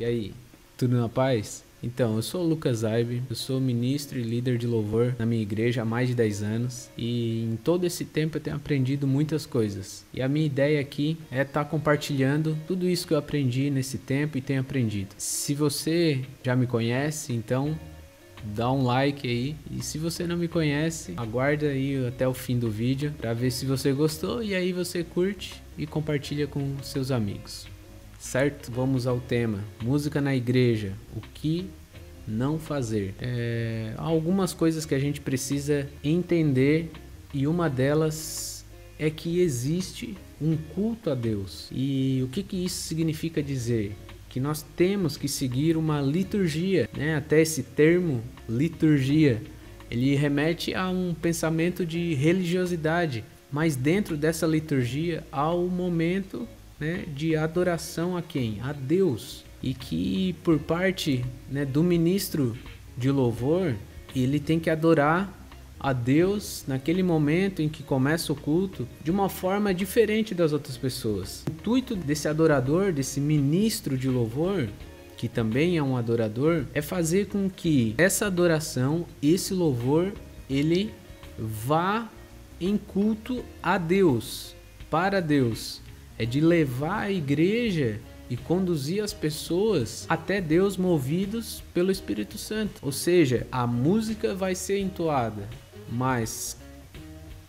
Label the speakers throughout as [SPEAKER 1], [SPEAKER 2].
[SPEAKER 1] E aí, tudo na paz? Então, eu sou o Lucas Aibe, eu sou ministro e líder de louvor na minha igreja há mais de 10 anos e em todo esse tempo eu tenho aprendido muitas coisas. E a minha ideia aqui é estar compartilhando tudo isso que eu aprendi nesse tempo e tenho aprendido. Se você já me conhece, então dá um like aí, e se você não me conhece, aguarda aí até o fim do vídeo para ver se você gostou e aí você curte e compartilha com seus amigos. Certo? Vamos ao tema. Música na igreja. O que não fazer? Há algumas coisas que a gente precisa entender e uma delas é que existe um culto a Deus. E o que isso significa dizer? Que nós temos que seguir uma liturgia, né? Até esse termo, liturgia, ele remete a um pensamento de religiosidade, mas dentro dessa liturgia há o momento, né, de adoração a quem? A Deus. E que por parte, né, do ministro de louvor, ele tem que adorar a Deus naquele momento em que começa o culto de uma forma diferente das outras pessoas. O intuito desse adorador, desse ministro de louvor, que também é um adorador, é fazer com que essa adoração, esse louvor, ele vá em culto a Deus, para Deus. É de levar a igreja e conduzir as pessoas até Deus movidos pelo Espírito Santo. Ou seja, a música vai ser entoada, mas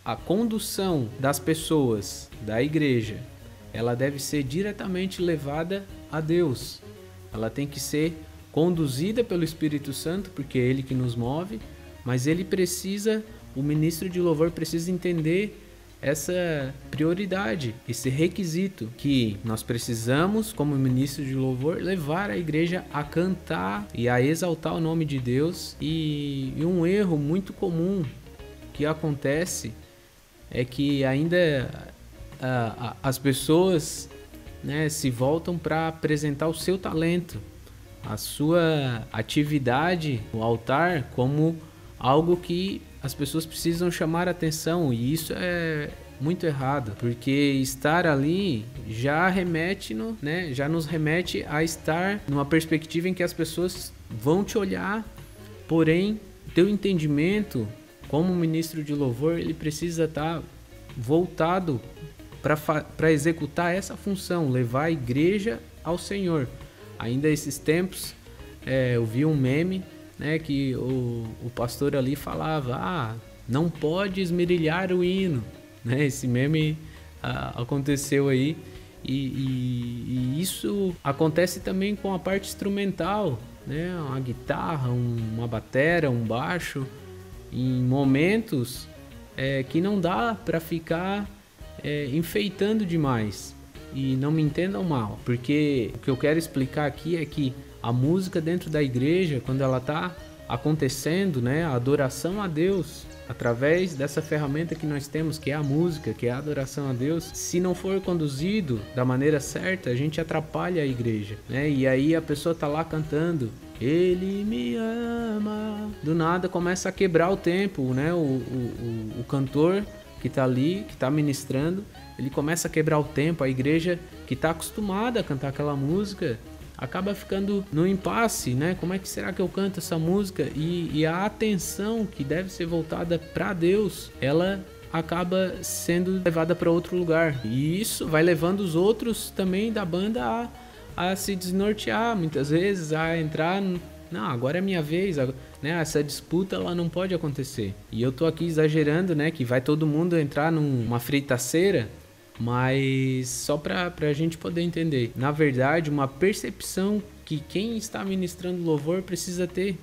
[SPEAKER 1] a condução das pessoas da igreja, ela deve ser diretamente levada a Deus. Ela tem que ser conduzida pelo Espírito Santo, porque é Ele que nos move, mas o ministro de louvor precisa entender essa prioridade, esse requisito que nós precisamos, como ministro de louvor, levar a igreja a cantar e a exaltar o nome de Deus. E um erro muito comum que acontece é que ainda as pessoas, né, se voltam para apresentar o seu talento, a sua atividade no altar como algo que as pessoas precisam chamar atenção, e isso é muito errado, porque estar ali já já nos remete a estar numa perspectiva em que as pessoas vão te olhar, porém, teu entendimento como ministro de louvor, ele precisa estar voltado para executar essa função, levar a igreja ao Senhor. Ainda esses tempos, eu vi um meme, né, que o pastor ali falava, não pode esmerilhar o hino, né? Esse meme aconteceu aí, e isso acontece também com a parte instrumental, né? Uma guitarra, uma batera, um baixo, em momentos que não dá para ficar enfeitando demais. E não me entendam mal, porque o que eu quero explicar aqui é que a música dentro da igreja, quando ela está acontecendo, né, a adoração a Deus, através dessa ferramenta que nós temos, que é a música, que é a adoração a Deus, se não for conduzido da maneira certa, a gente atrapalha a igreja, né? E aí a pessoa tá lá cantando, Ele me ama, do nada começa a quebrar o tempo, né? O cantor que tá ali, que tá ministrando, ele começa a quebrar o tempo, a igreja que tá acostumada a cantar aquela música acaba ficando no impasse, né? Como é que será que eu canto essa música? E a atenção que deve ser voltada para Deus, ela acaba sendo levada para outro lugar. E isso vai levando os outros também da banda a se desnortear, muitas vezes, a entrar... Não, agora é minha vez, né? Essa disputa ela não pode acontecer. E eu tô aqui exagerando, né? Que vai todo mundo entrar numa fritaceira, mas só para a gente poder entender. Na verdade, uma percepção que quem está ministrando louvor precisa ter.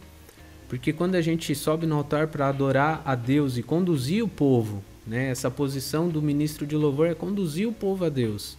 [SPEAKER 1] Porque quando a gente sobe no altar para adorar a Deus e conduzir o povo, né? Essa posição do ministro de louvor é conduzir o povo a Deus.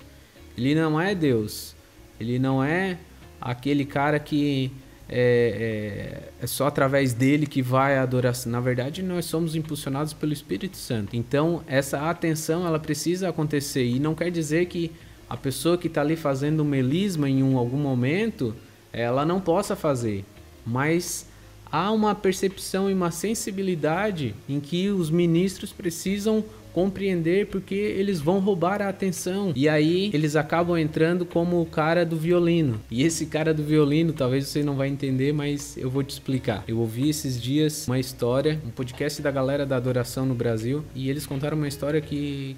[SPEAKER 1] Ele não é Deus. Ele não é aquele cara que é só através dele que vai a adoração. Na verdade, nós somos impulsionados pelo Espírito Santo. Então, essa atenção, ela precisa acontecer. E não quer dizer que a pessoa que está ali fazendo um melisma em algum momento, ela não possa fazer. Mas há uma percepção e uma sensibilidade em que os ministros precisam compreender porque eles vão roubar a atenção. E aí eles acabam entrando como o cara do violino. E esse cara do violino, talvez você não vai entender, mas eu vou te explicar. Eu ouvi esses dias uma história, um podcast da galera da adoração no Brasil, e eles contaram uma história que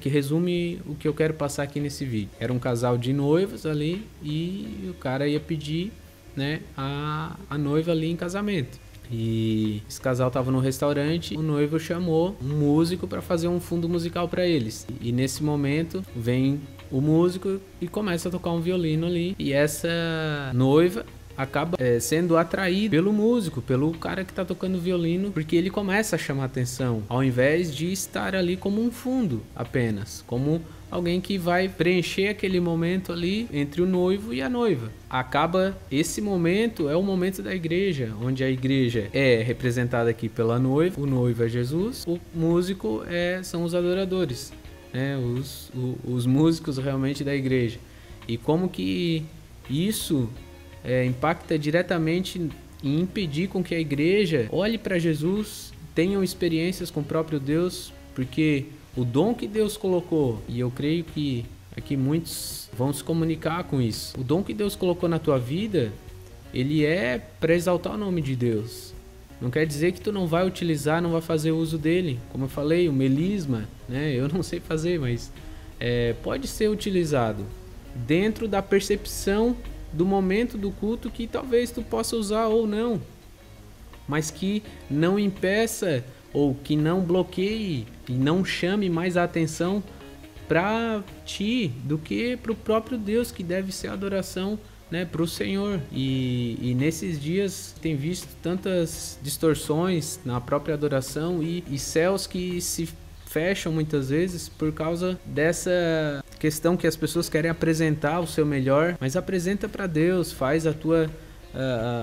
[SPEAKER 1] resume o que eu quero passar aqui nesse vídeo. Era um casal de noivos ali e o cara ia pedir, né, a noiva ali em casamento. E esse casal tava no restaurante, o noivo chamou um músico para fazer um fundo musical para eles. E nesse momento vem o músico e começa a tocar um violino ali. E essa noiva acaba sendo atraída pelo músico, pelo cara que tá tocando violino, porque ele começa a chamar atenção, ao invés de estar ali como um fundo apenas, como alguém que vai preencher aquele momento ali entre o noivo e a noiva. Acaba esse momento, é o momento da igreja, onde a igreja é representada aqui pela noiva, o noivo é Jesus, o músico são os adoradores, né? Os músicos realmente da igreja. E como que isso impacta diretamente em impedir com que a igreja olhe para Jesus, tenham experiências com o próprio Deus, porque o dom que Deus colocou, e eu creio que aqui muitos vão se comunicar com isso, o dom que Deus colocou na tua vida, ele é para exaltar o nome de Deus. Não quer dizer que tu não vai utilizar, não vai fazer uso dele. Como eu falei, o melisma, né? Eu não sei fazer, mas pode ser utilizado dentro da percepção do momento do culto que talvez tu possa usar ou não, mas que não impeça ou que não bloqueie e não chame mais a atenção para ti do que para o próprio Deus, que deve ser adoração, né, para o Senhor. E nesses dias tem visto tantas distorções na própria adoração e céus que se fecham muitas vezes por causa dessa questão que as pessoas querem apresentar o seu melhor, mas apresenta para Deus, faz a tua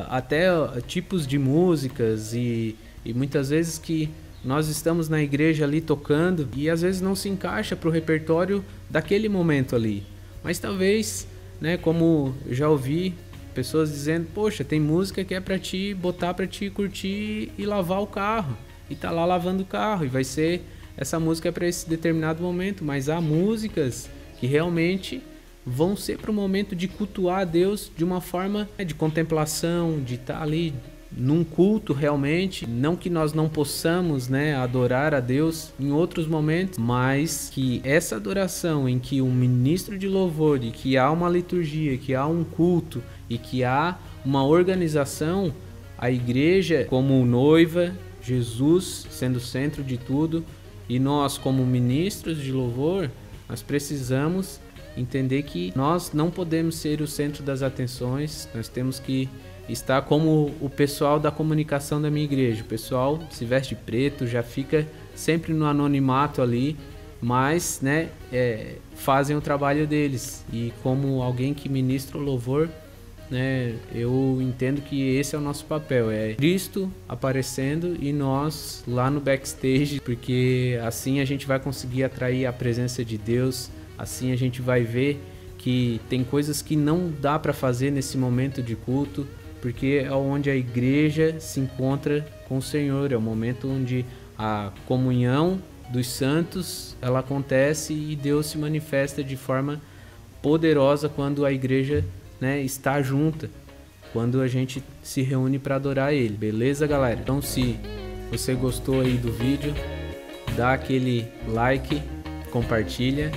[SPEAKER 1] até tipos de músicas e muitas vezes que nós estamos na igreja ali tocando e às vezes não se encaixa para o repertório daquele momento ali, mas talvez, né, como eu já ouvi pessoas dizendo, poxa, tem música que é para te botar, para te curtir e lavar o carro, e tá lá lavando o carro, e vai ser essa música é para esse determinado momento, mas há músicas que realmente vão ser para o momento de cultuar a Deus de uma forma de contemplação, de estar ali num culto realmente. Não que nós não possamos, né, adorar a Deus em outros momentos, mas que essa adoração em que um ministro de louvor, e que há uma liturgia, que há um culto e que há uma organização, a igreja como noiva, Jesus sendo o centro de tudo, e nós como ministros de louvor, nós precisamos entender que nós não podemos ser o centro das atenções, nós temos que estar como o pessoal da comunicação da minha igreja. O pessoal se veste preto, já fica sempre no anonimato ali, mas, né, fazem o trabalho deles. E como alguém que ministra o louvor, né, eu entendo que esse é o nosso papel, é Cristo aparecendo e nós lá no backstage, porque assim a gente vai conseguir atrair a presença de Deus, assim a gente vai ver que tem coisas que não dá para fazer nesse momento de culto, porque é onde a igreja se encontra com o Senhor, é o momento onde a comunhão dos santos ela acontece e Deus se manifesta de forma poderosa quando a igreja, né, está junta, quando a gente se reúne para adorar Ele. Beleza, galera? Então, se você gostou aí do vídeo, dá aquele like, compartilha,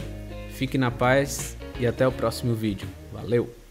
[SPEAKER 1] fique na paz e até o próximo vídeo. Valeu!